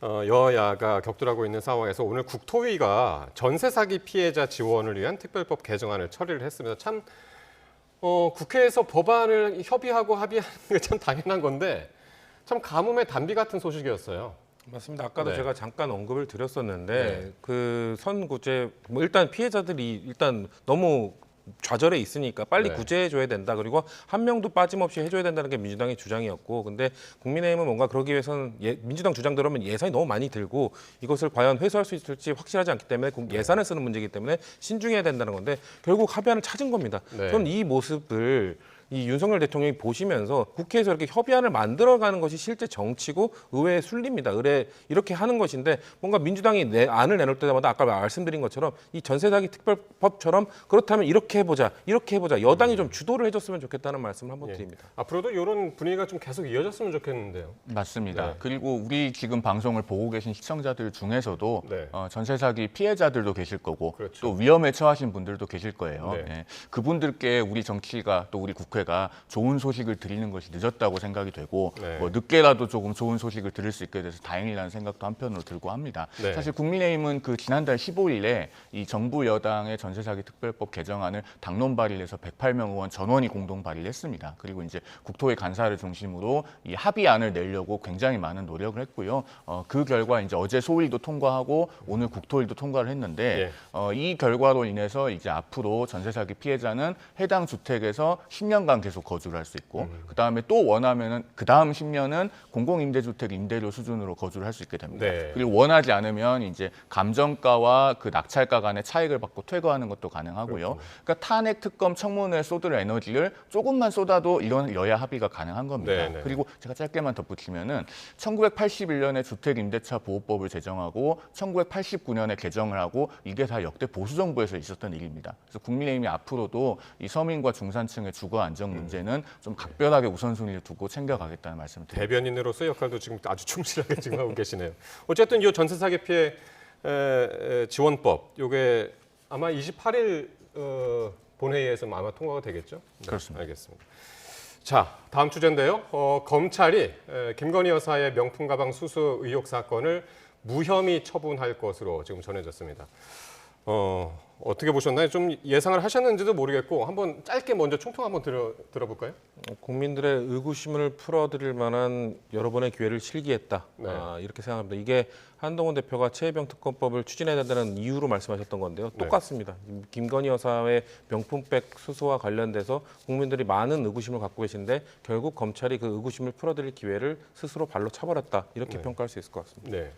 [SPEAKER 1] 여야가 격돌하고 있는 상황에서 오늘 국토위가 전세 사기 피해자 지원을 위한 특별법 개정안을 처리를 했습니다. 참 국회에서 법안을 협의하고 합의하는 게 참 당연한 건데 참 가뭄의 단비 같은 소식이었어요.
[SPEAKER 6] 맞습니다. 아까도
[SPEAKER 1] 네.
[SPEAKER 6] 제가 잠깐 언급을 드렸었는데
[SPEAKER 1] 네.
[SPEAKER 6] 그 선구제 뭐 일단 피해자들이 일단 너무 좌절해 있으니까 빨리
[SPEAKER 1] 네.
[SPEAKER 6] 구제해줘야 된다. 그리고 한 명도 빠짐없이 해줘야 된다는 게 민주당의 주장이었고, 근데 국민의힘은 뭔가 그러기 위해서는 민주당 주장대로면 예산이 너무 많이 들고 이것을 과연 회수할 수 있을지 확실하지 않기 때문에 예산을 쓰는 문제이기 때문에 신중해야 된다는 건데 결국 합의안을 찾은 겁니다.
[SPEAKER 1] 네.
[SPEAKER 6] 저는 이 모습을 이 윤석열 대통령이 보시면서 국회에서 이렇게 협의안을 만들어가는 것이 실제 정치고 의회의 순리입니다. 이렇게 하는 것인데 뭔가 민주당이 안을 내놓을 때마다 아까 말씀드린 것처럼 이 전세 사기 특별법처럼 그렇다면 이렇게 해보자 여당이 좀 주도를 해줬으면 좋겠다는 말씀을 한번 드립니다.
[SPEAKER 1] 앞으로도 이런 분위기가 좀 계속 이어졌으면 좋겠는데요.
[SPEAKER 5] 맞습니다.
[SPEAKER 1] 네.
[SPEAKER 5] 그리고 우리 지금 방송을 보고 계신 시청자들 중에서도
[SPEAKER 1] 네.
[SPEAKER 5] 전세 사기 피해자들도 계실 거고
[SPEAKER 1] 그렇죠.
[SPEAKER 5] 또 위험에 처하신 분들도 계실 거예요.
[SPEAKER 1] 네.
[SPEAKER 5] 예. 그분들께 우리 정치가 또 우리 국회가 좋은 소식을 드리는 것이 늦었다고 생각이 되고
[SPEAKER 1] 네.
[SPEAKER 5] 뭐 늦게라도 조금 좋은 소식을 들을 수 있게 돼서 다행이라는 생각도 한편으로 들고 합니다.
[SPEAKER 1] 네.
[SPEAKER 5] 사실 국민의힘은 그 지난달 15일에 이 정부 여당의 전세 사기 특별법 개정안을 당론 발의해서 108명 의원 전원이 공동 발의를 했습니다. 그리고 이제 국토위 간사를 중심으로 이 합의안을 내려고 굉장히 많은 노력을 했고요. 그 결과 이제 어제 소위도 통과하고 오늘 국토위도 통과를 했는데 이 결과로 인해서 이제 앞으로 전세 사기 피해자는 해당 주택에서 10년간 계속 거주를 할 수 있고 그다음에 또 원하면은 그다음 10년은 공공임대주택 임대료 수준으로 거주를 할 수 있게 됩니다.
[SPEAKER 1] 네.
[SPEAKER 5] 그리고 원하지 않으면 이제 감정가와 그 낙찰가 간의 차익을 받고 퇴거하는 것도 가능하고요. 그러니까 탄핵 특검 청문회에 쏟을 에너지를 조금만 쏟아도 이런 여야 합의가 가능한 겁니다.
[SPEAKER 1] 네, 네.
[SPEAKER 5] 그리고 제가 짧게만 덧붙이면은 1981년에 주택임대차 보호법을 제정하고 1989년에 개정을 하고 이게 다 역대 보수 정부에서 있었던 일입니다. 그래서 국민의힘이 앞으로도 이 서민과 중산층의 주거 안정 문제는 좀 각별하게 우선순위를 두고 챙겨가겠다는 말씀을 드립니다.
[SPEAKER 1] 대변인으로서의 역할도 지금 아주 충실하게 지금 하고 계시네요. 어쨌든 이 전세 사기 피해 지원법 이게 아마 28일 본회의에서 아마 통과가 되겠죠? 네,
[SPEAKER 5] 그렇습니다.
[SPEAKER 1] 알겠습니다. 자, 다음 주제인데요. 검찰이 김건희 여사의 명품 가방 수수 의혹 사건을 무혐의 처분할 것으로 지금 전해졌습니다. 어떻게 보셨나요? 좀 예상을 하셨는지도 모르겠고 한번 짧게 먼저 총평 한번 들어볼까요?
[SPEAKER 6] 국민들의 의구심을 풀어드릴 만한 여러 번의 기회를 실기했다.
[SPEAKER 1] 네.
[SPEAKER 6] 이렇게 생각합니다. 이게 한동훈 대표가 최혜병 특검법을 추진해야 된다는 이유로 말씀하셨던 건데요.
[SPEAKER 1] 네.
[SPEAKER 6] 똑같습니다. 김건희 여사의 명품백 수수와 관련돼서 국민들이 많은 의구심을 갖고 계신데 결국 검찰이 그 의구심을 풀어드릴 기회를 스스로 발로 차버렸다. 이렇게
[SPEAKER 1] 네.
[SPEAKER 6] 평가할 수 있을 것 같습니다.
[SPEAKER 1] 네.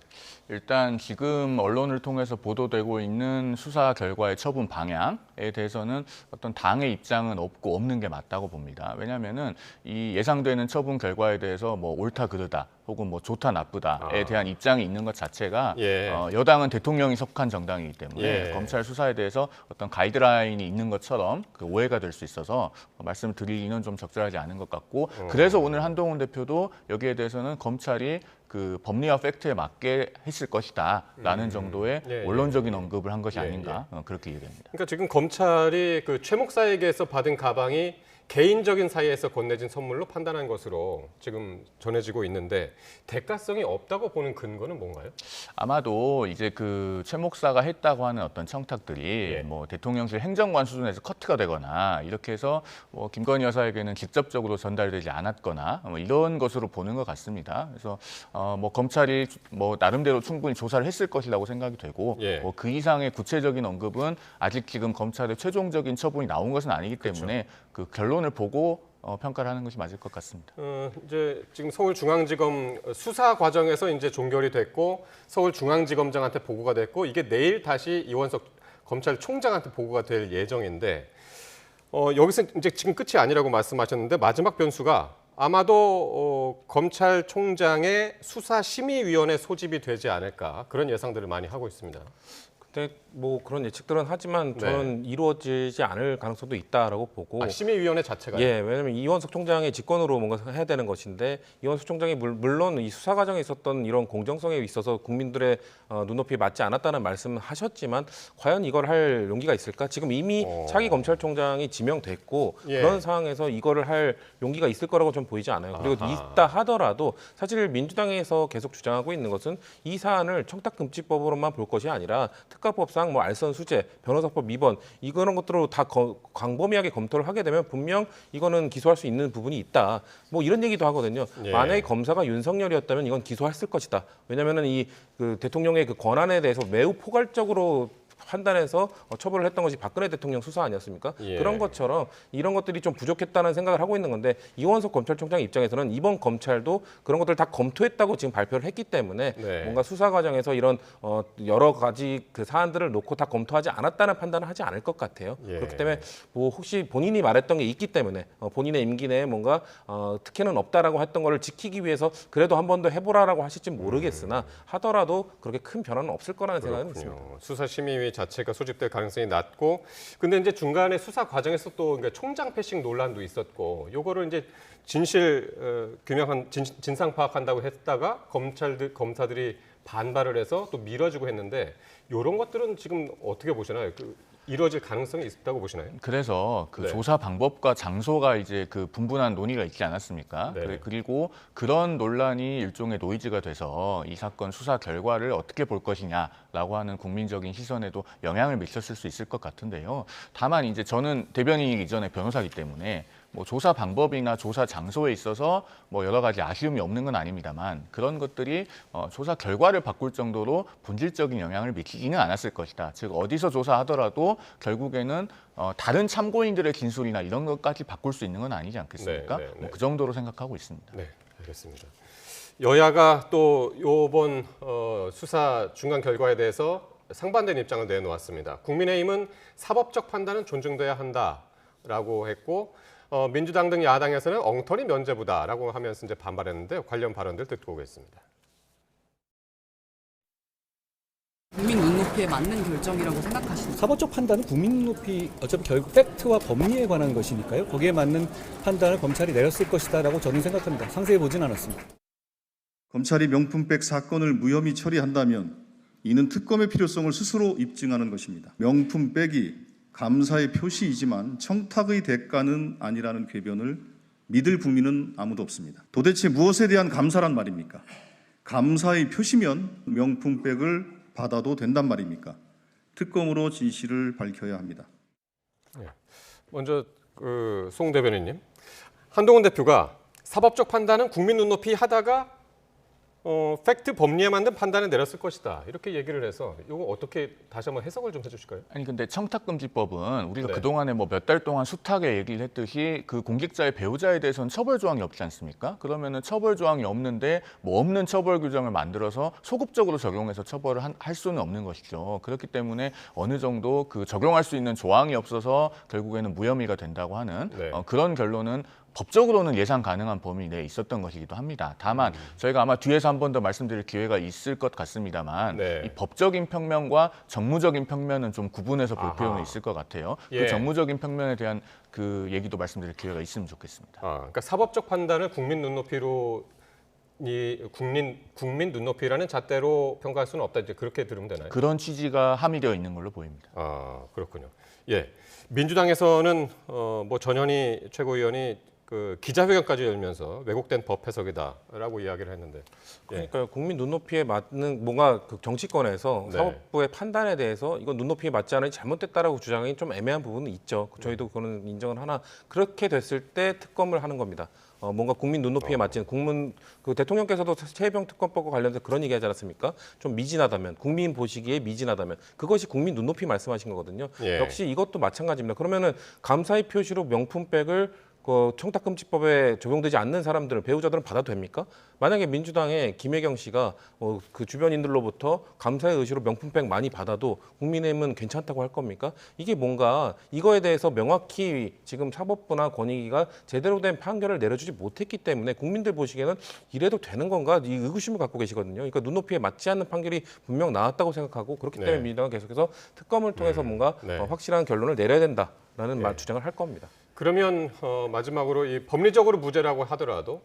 [SPEAKER 5] 일단 지금 언론을 통해서 보도되고 있는 수사 결과의 처분 방향에 대해서는 어떤 당의 입장은 없는 게 맞다고 봅니다. 왜냐하면은 이 예상되는 처분 결과에 대해서 뭐 옳다 그르다 혹은 뭐 좋다 나쁘다에 대한 입장이 있는 것 자체가
[SPEAKER 1] 예.
[SPEAKER 5] 여당은 대통령이 속한 정당이기 때문에
[SPEAKER 1] 예.
[SPEAKER 5] 검찰 수사에 대해서 어떤 가이드라인이 있는 것처럼 그 오해가 될 수 있어서 말씀을 드리기는 좀 적절하지 않은 것 같고 그래서 오늘 한동훈 대표도 여기에 대해서는 검찰이 그 법리와 팩트에 맞게 했을 것이다라는 정도의
[SPEAKER 1] 예, 예.
[SPEAKER 5] 원론적인 언급을 한 것이
[SPEAKER 1] 예,
[SPEAKER 5] 아닌가 그렇게 이해됩니다.
[SPEAKER 1] 그러니까 지금 검찰이 그 최 목사에게서 받은 가방이 개인적인 사이에서 건네진 선물로 판단한 것으로 지금 전해지고 있는데 대가성이 없다고 보는 근거는 뭔가요?
[SPEAKER 5] 아마도 이제 그 최 목사가 했다고 하는 어떤 청탁들이
[SPEAKER 1] 예.
[SPEAKER 5] 뭐 대통령실 행정관 수준에서 커트가 되거나 이렇게 해서 뭐 김건희 여사에게는 직접적으로 전달되지 않았거나 뭐 이런 것으로 보는 것 같습니다. 그래서 뭐 검찰이 뭐 나름대로 충분히 조사를 했을 것이라고 생각이 되고
[SPEAKER 1] 예.
[SPEAKER 5] 뭐 그 이상의 구체적인 언급은 아직 지금 검찰의 최종적인 처분이 나온 것은 아니기 때문에 그 결론을 보고 평가를 하는 것이 맞을 것 같습니다.
[SPEAKER 1] 이제 지금 서울중앙지검 수사 과정에서 이제 종결이 됐고 서울중앙지검장한테 보고가 됐고 이게 내일 다시 이원석 검찰총장한테 보고가 될 예정인데 여기서 이제 지금 끝이 아니라고 말씀하셨는데 마지막 변수가 아마도 검찰총장의 수사심의위원회 소집이 되지 않을까 그런 예상들을 많이 하고 있습니다.
[SPEAKER 6] 근데 뭐 그런 예측들은 하지만
[SPEAKER 1] 네.
[SPEAKER 6] 저는 이루어지지 않을 가능성도 있다라고 보고.
[SPEAKER 1] 심의위원회 자체가
[SPEAKER 6] 예, 왜냐하면 이원석 총장의 직권으로 뭔가 해야 되는 것인데 이원석 총장이 물론 이 수사 과정에 있었던 이런 공정성에 있어서 국민들의 눈높이에 맞지 않았다는 말씀을 하셨지만 과연 이걸 할 용기가 있을까? 지금 이미 차기 검찰총장이 지명됐고
[SPEAKER 1] 예.
[SPEAKER 6] 그런 상황에서 이거를 할 용기가 있을 거라고 좀 보이지 않아요. 그리고
[SPEAKER 1] 아하.
[SPEAKER 6] 있다 하더라도 사실 민주당에서 계속 주장하고 있는 것은 이 사안을 청탁금지법으로만 볼 것이 아니라 특가법상 뭐 알선수재, 변호사법 위반 이런 것들로 다 광범위하게 검토를 하게 되면 분명 이거는 기소할 수 있는 부분이 있다. 뭐 이런 얘기도 하거든요.
[SPEAKER 1] 예.
[SPEAKER 6] 만약에 검사가 윤석열이었다면 이건 기소했을 것이다. 왜냐하면은 이 그 대통령의 그 권한에 대해서 매우 포괄적으로 판단해서 처벌을 했던 것이 박근혜 대통령 수사 아니었습니까?
[SPEAKER 1] 예.
[SPEAKER 6] 그런 것처럼 이런 것들이 좀 부족했다는 생각을 하고 있는 건데 이원석 검찰총장 입장에서는 이번 검찰도 그런 것들을 다 검토했다고 지금 발표를 했기 때문에
[SPEAKER 1] 네.
[SPEAKER 6] 뭔가 수사 과정에서 이런 여러 가지 그 사안들을 놓고 다 검토하지 않았다는 판단을 하지 않을 것 같아요.
[SPEAKER 1] 예.
[SPEAKER 6] 그렇기 때문에 뭐 혹시 본인이 말했던 게 있기 때문에 본인의 임기 내에 뭔가 특혜는 없다라고 했던 거를 지키기 위해서 그래도 한 번 더 해보라라고 하실지 모르겠으나 하더라도 그렇게 큰 변화는 없을 거라는 생각은 있습니다.
[SPEAKER 1] 수사심의위 자체가 소집될 가능성이 낮고, 근데 이제 중간에 수사 과정에서 또 그러니까 총장 패싱 논란도 있었고, 요거를 이제 진실 규명한 진상 파악한다고 했다가 검사들이 반발을 해서 또 미뤄지고 했는데, 요런 것들은 지금 어떻게 보시나요? 이루어질 가능성이 있다고 보시나요?
[SPEAKER 5] 그래서 그
[SPEAKER 1] 네.
[SPEAKER 5] 조사 방법과 장소가 이제 그 분분한 논의가 있지 않았습니까?
[SPEAKER 1] 네.
[SPEAKER 5] 그리고 그런 논란이 일종의 노이즈가 돼서 이 사건 수사 결과를 어떻게 볼 것이냐라고 하는 국민적인 시선에도 영향을 미쳤을 수 있을 것 같은데요. 다만 이제 저는 대변인이기 전에 변호사이기 때문에 뭐 조사 방법이나 조사 장소에 있어서 뭐 여러 가지 아쉬움이 없는 건 아닙니다만 그런 것들이 조사 결과를 바꿀 정도로 본질적인 영향을 미치지는 않았을 것이다. 즉 어디서 조사하더라도 결국에는 다른 참고인들의 진술이나 이런 것까지 바꿀 수 있는 건 아니지 않겠습니까?
[SPEAKER 1] 네, 네, 네.
[SPEAKER 5] 뭐 그 정도로 생각하고 있습니다.
[SPEAKER 1] 네, 알겠습니다. 여야가 또 이번 수사 중간 결과에 대해서 상반된 입장을 내놓았습니다. 국민의힘은 사법적 판단은 존중돼야 한다라고 했고, 민주당 등 야당에서는 엉터리 면죄부다라고 하면서 이제 반발했는데 관련 발언들 듣고 오겠습니다.
[SPEAKER 7] 국민 눈높이에 맞는 결정이라고 생각하시나요?
[SPEAKER 9] 사법적 판단은 국민 눈높이 어차피 결국 팩트와 법리에 관한 것이니까요. 거기에 맞는 판단을 검찰이 내렸을 것이다라고 저는 생각합니다. 상세히 보진 않았습니다.
[SPEAKER 10] 검찰이 명품백 사건을 무혐의 처리한다면 이는 특검의 필요성을 스스로 입증하는 것입니다. 명품백이 감사의 표시이지만 청탁의 대가는 아니라는 궤변을 믿을 국민은 아무도 없습니다. 도대체 무엇에 대한 감사란 말입니까? 감사의 표시면 명품백을 받아도 된단 말입니까? 특검으로 진실을 밝혀야 합니다.
[SPEAKER 1] 먼저 송 대변인님, 한동훈 대표가 사법적 판단은 국민 눈높이 하다가 팩트 법리에 맞는 판단을 내렸을 것이다 이렇게 얘기를 해서 이거 어떻게 다시 한번 해석을 좀 해주실까요?
[SPEAKER 5] 아니 근데 청탁금지법은 우리가
[SPEAKER 1] 네.
[SPEAKER 5] 그동안에 뭐 몇 달 동안 숱하게 얘기를 했듯이 그 공직자의 배우자에 대해서는 처벌 조항이 없지 않습니까? 그러면은 처벌 조항이 없는데 뭐 없는 처벌 규정을 만들어서 소급적으로 적용해서 처벌을 할 수는 없는 것이죠. 그렇기 때문에 어느 정도 그 적용할 수 있는 조항이 없어서 결국에는 무혐의가 된다고 하는
[SPEAKER 1] 네.
[SPEAKER 5] 그런 결론은 법적으로는 예상 가능한 범위 내에 있었던 것이기도 합니다. 다만 저희가 아마 뒤에서 한 번 더 말씀드릴 기회가 있을 것 같습니다만
[SPEAKER 1] 네.
[SPEAKER 5] 이 법적인 평면과 정무적인 평면은 좀 구분해서 볼 필요는 있을 것 같아요.
[SPEAKER 1] 예.
[SPEAKER 5] 그 정무적인 평면에 대한 그 얘기도 말씀드릴 기회가 있으면 좋겠습니다.
[SPEAKER 1] 그러니까 사법적 판단을 국민 눈높이로 국민 눈높이라는 잣대로 평가할 수는 없다. 이제 그렇게 들으면 되나요?
[SPEAKER 5] 그런 취지가 함의되어 있는 걸로 보입니다.
[SPEAKER 1] 아, 그렇군요. 예. 민주당에서는 뭐 전현희 최고위원이 그 기자회견까지 열면서 왜곡된 법 해석이다라고 이야기를 했는데. 예.
[SPEAKER 6] 그러니까 국민 눈높이에 맞는 뭔가 그 정치권에서
[SPEAKER 1] 네.
[SPEAKER 6] 사법부의 판단에 대해서 이건 눈높이에 맞지 않으니 잘못됐다라고 주장이 좀 애매한 부분은 있죠. 저희도 그거는 인정을 하나 그렇게 됐을 때 특검을 하는 겁니다. 뭔가 국민 눈높이에 맞지 그 대통령께서도 최혜병 특검법과 관련해서 그런 얘기하지 않았습니까? 좀 미진하다면 국민 보시기에 미진하다면 그것이 국민 눈높이 말씀하신 거거든요.
[SPEAKER 1] 예.
[SPEAKER 6] 역시 이것도 마찬가지입니다. 그러면은 감사의 표시로 명품백을 그 청탁금지법에 적용되지 않는 사람들은 배우자들은 받아도 됩니까? 만약에 민주당의 김혜경 씨가 그 주변인들로부터 감사의 의지로 명품백 많이 받아도 국민의힘은 괜찮다고 할 겁니까? 이게 뭔가 이거에 대해서 명확히 지금 사법부나 권익위가 제대로 된 판결을 내려주지 못했기 때문에 국민들 보시기에는 이래도 되는 건가? 이 의구심을 갖고 계시거든요. 그러니까 눈높이에 맞지 않는 판결이 분명 나왔다고 생각하고 그렇기 때문에
[SPEAKER 1] 네.
[SPEAKER 6] 민주당은 계속해서 특검을 통해서 뭔가
[SPEAKER 1] 네.
[SPEAKER 6] 확실한 결론을 내려야 된다라는
[SPEAKER 1] 네.
[SPEAKER 6] 주장을 할 겁니다.
[SPEAKER 1] 그러면 마지막으로 이 법리적으로 무죄라고 하더라도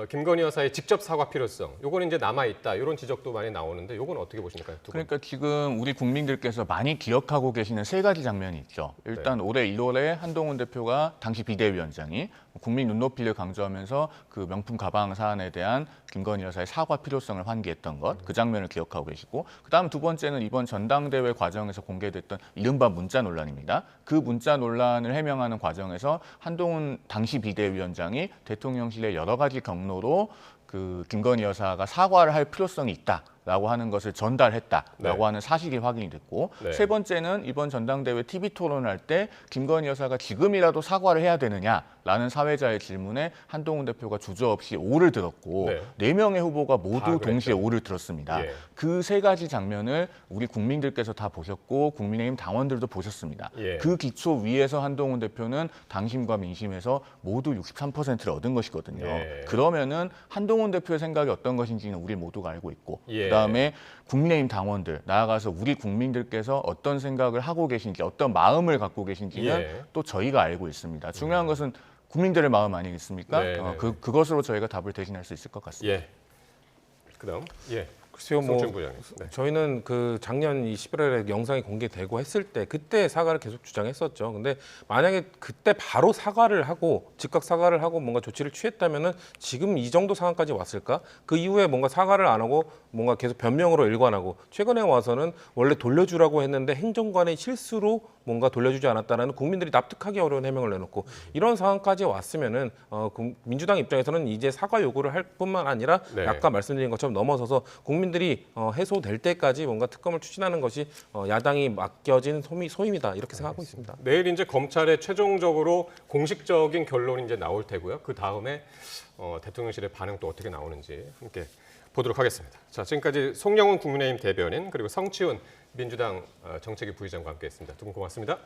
[SPEAKER 1] 김건희 여사의 직접 사과 필요성, 요거는 이제 남아 있다. 이런 지적도 많이 나오는데 요건 어떻게 보십니까? 두 분.
[SPEAKER 5] 그러니까 지금 우리 국민들께서 많이 기억하고 계시는 세 가지 장면이 있죠. 일단 올해 1월에 한동훈 대표가 당시 비대위원장이 국민 눈높이를 강조하면서 그 명품 가방 사안에 대한 김건희 여사의 사과 필요성을 환기했던 것, 그 장면을 기억하고 계시고, 그다음 두 번째는 이번 전당대회 과정에서 공개됐던 이른바 문자 논란입니다. 그 문자 논란을 해명하는 과정에서 한동훈 당시 비대위원장이 대통령실의 여러 가지 경로로 그 김건희 여사가 사과를 할 필요성이 있다라고 하는 것을 전달했다라고
[SPEAKER 1] 네.
[SPEAKER 5] 하는 사실이 확인이 됐고,
[SPEAKER 1] 네.
[SPEAKER 5] 세 번째는 이번 전당대회 TV 토론할 때 김건희 여사가 지금이라도 사과를 해야 되느냐라는 사회자의 질문에 한동훈 대표가 주저없이 오를 들었고
[SPEAKER 1] 네.
[SPEAKER 5] 네 명의 후보가 모두
[SPEAKER 1] 그랬죠.
[SPEAKER 5] 동시에 오를 들었습니다.
[SPEAKER 1] 예.
[SPEAKER 5] 그 세 가지 장면을 우리 국민들께서 다 보셨고 국민의힘 당원들도 보셨습니다.
[SPEAKER 1] 예.
[SPEAKER 5] 그 기초 위에서 한동훈 대표는 당심과 민심에서 모두 63%를 얻은 것이거든요.
[SPEAKER 1] 예.
[SPEAKER 5] 그러면은 한동훈 대표의 생각이 어떤 것인지는 우리 모두가 알고 있고,
[SPEAKER 1] 예.
[SPEAKER 5] 그다음에 국민의힘 당원들, 나아가서 우리 국민들께서 어떤 생각을 하고 계신지, 어떤 마음을 갖고 계신지는
[SPEAKER 1] 예.
[SPEAKER 5] 또 저희가 알고 있습니다. 중요한 것은 국민들의 마음 아니겠습니까?
[SPEAKER 1] 네, 네, 네.
[SPEAKER 5] 그것으로 저희가 답을 대신할 수 있을 것 같습니다.
[SPEAKER 1] 예. 그다음 예.
[SPEAKER 6] 글쎄요, 뭐
[SPEAKER 1] 송준 부장님. 네.
[SPEAKER 6] 저희는 그 작년 이 11월에 영상이 공개되고 했을 때 그때 사과를 계속 주장했었죠. 근데 만약에 그때 바로 사과를 하고 즉각 사과를 하고 뭔가 조치를 취했다면은 지금 이 정도 상황까지 왔을까? 그 이후에 뭔가 사과를 안 하고 뭔가 계속 변명으로 일관하고 최근에 와서는 원래 돌려주라고 했는데 행정관의 실수로 뭔가 돌려주지 않았다라는 국민들이 납득하기 어려운 해명을 내놓고 이런 상황까지 왔으면은 민주당 입장에서는 이제 사과 요구를 할 뿐만 아니라
[SPEAKER 1] 네.
[SPEAKER 6] 아까 말씀드린 것처럼 넘어서서 국민들이 해소될 때까지 뭔가 특검을 추진하는 것이 야당이 맡겨진 소임이다 이렇게 생각하고 있습니다.
[SPEAKER 1] 내일 이제 검찰에 최종적으로 공식적인 결론이 이제 나올 테고요. 그 다음에 대통령실의 반응 또 어떻게 나오는지 함께 보도록 하겠습니다. 자, 지금까지 송영훈 국민의힘 대변인 그리고 성치훈 민주당 정책위 부의장과 함께했습니다. 두 분 고맙습니다.